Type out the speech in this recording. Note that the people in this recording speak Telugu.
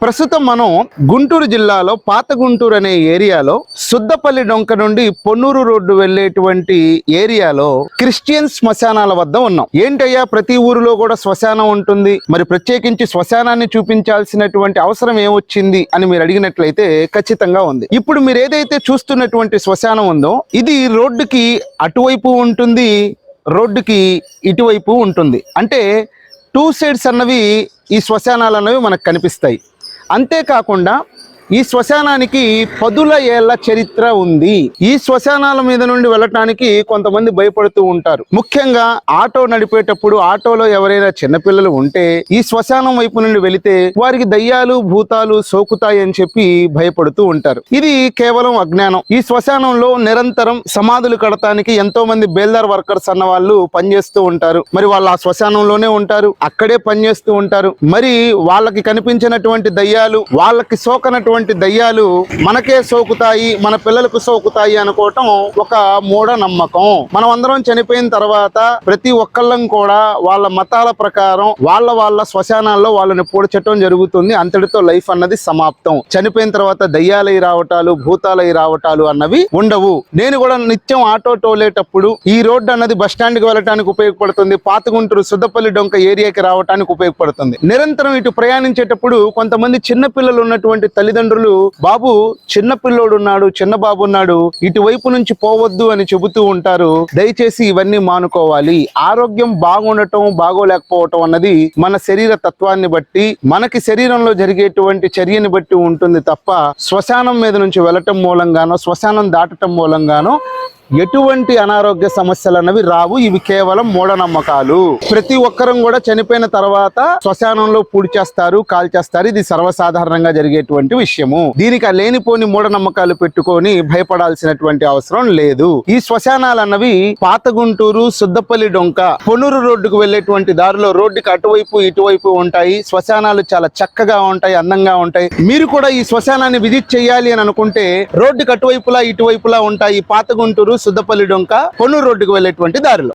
ప్రస్తుతం మనం గుంటూరు జిల్లాలో పాత గుంటూరు అనే ఏరియాలో సుద్దపల్లి డొంక నుండి పొన్నూరు రోడ్డు వెళ్ళేటువంటి ఏరియాలో క్రిస్టియన్ శ్మశానాల వద్ద ఉన్నాం. ఏంటయ్యా, ప్రతి ఊరిలో కూడా శ్మశానం ఉంటుంది, మరి ప్రత్యేకించి శ్మశానాన్ని చూపించాల్సినటువంటి అవసరం ఏమొచ్చింది అని మీరు అడిగినట్లయితే ఖచ్చితంగా ఉంది. ఇప్పుడు మీరు ఏదైతే చూస్తున్నటువంటి శ్మశానం ఉందో ఇది రోడ్డుకి అటువైపు ఉంటుంది, రోడ్డుకి ఇటువైపు ఉంటుంది. అంటే టూ సైడ్స్ అన్నవి ఈ శ్మశానాలు అన్నవి మనకు కనిపిస్తాయి. అంతేకాకుండా ఈ శ్మశానానికి 10 ఏళ్ల చరిత్ర ఉంది. ఈ శ్మశానాల మీద నుండి వెళ్ళటానికి కొంతమంది భయపడుతూ ఉంటారు. ముఖ్యంగా ఆటో నడిపేటప్పుడు ఆటోలో ఎవరైనా చిన్నపిల్లలు ఉంటే ఈ శ్మశానం వైపు నుండి వెళితే వారికి దయ్యాలు భూతాలు సోకుతాయి అని చెప్పి భయపడుతూ ఉంటారు. ఇది కేవలం అజ్ఞానం. ఈ శ్మశానంలో నిరంతరం సమాధులు కడటానికి ఎంతో మంది బేల్దార్ వర్కర్స్ అన్న వాళ్ళు పనిచేస్తూ ఉంటారు. మరి వాళ్ళు ఆ శ్మశానంలోనే ఉంటారు, అక్కడే పనిచేస్తూ ఉంటారు. మరి వాళ్ళకి కనిపించినటువంటి దయ్యాలు, వాళ్ళకి సోకనటువంటి దయ్యాలు మనకే సోకుతాయి, మన పిల్లలకు సోకుతాయి అనుకోవటం ఒక మూఢ నమ్మకం. మనం అందరం చనిపోయిన తర్వాత ప్రతి ఒక్కళ్ళం కూడా వాళ్ళ మతాల ప్రకారం వాళ్ళ శ్మశానాల్లో వాళ్ళని పూడ్చటం జరుగుతుంది. అంతటితో లైఫ్ అన్నది సమాప్తం. చనిపోయిన తర్వాత దయ్యాలై రావటాలు భూతాలై రావటాలు అన్నవి ఉండవు. నేను కూడా నిత్యం ఆటో తోలేటప్పుడు ఈ రోడ్డు అన్నది బస్ స్టాండ్ కి వెళ్ళటానికి ఉపయోగపడుతుంది, పాత గుంటూరు సుద్దపల్లి డొంక ఏరియాకి రావటానికి ఉపయోగపడుతుంది. నిరంతరం ఇటు ప్రయాణించేటప్పుడు కొంతమంది చిన్న పిల్లలు ఉన్నటువంటి తల్లిదండ్రులు, బాబు చిన్న పిల్లోడు ఉన్నాడు, చిన్న బాబు ఉన్నాడు, ఇటువైపు నుంచి పోవద్దు అని చెబుతూ ఉంటారు. దయచేసి ఇవన్నీ మానుకోవాలి. ఆరోగ్యం బాగుండటం బాగోలేకపోవటం అన్నది మన శరీర తత్వాన్ని బట్టి, మనకి శరీరంలో జరిగేటువంటి చర్యని బట్టి ఉంటుంది తప్ప శ్మశానం మీద నుంచి వెళ్ళటం మూలంగానో శ్మశానం దాటటం మూలంగానో ఎటువంటి అనారోగ్య సమస్యలు అన్నవి రావు. ఇవి కేవలం మూఢనమ్మకాలు. ప్రతి ఒక్కరం కూడా చనిపోయిన తర్వాత శ్మశానంలో పూడ్చేస్తారు, కాల్చేస్తారు. ఇది సర్వసాధారణంగా జరిగేటువంటి విషయము. దీనికి లేనిపోని మూఢనమ్మకాలు పెట్టుకొని భయపడాల్సినటువంటి అవసరం లేదు. ఈ శ్మశానాలు అన్నవి పాత గుంటూరు సుద్దపల్లి డొంక పొన్నూరు రోడ్డుకు వెళ్ళేటువంటి దారిలో రోడ్డుకి అటువైపు ఇటువైపు ఉంటాయి. శ్మశానాలు చాలా చక్కగా ఉంటాయి, అందంగా ఉంటాయి. మీరు కూడా ఈ శ్మశానాన్ని విజిట్ చేయాలి అని అనుకుంటే రోడ్డుకి అటువైపులా ఇటువైపులా ఉంటాయి పాత గుంటూరు సుద్దపల్లి డొంక పొన్నూరు రోడ్డుకు వెళ్ళేటువంటి దారిలో.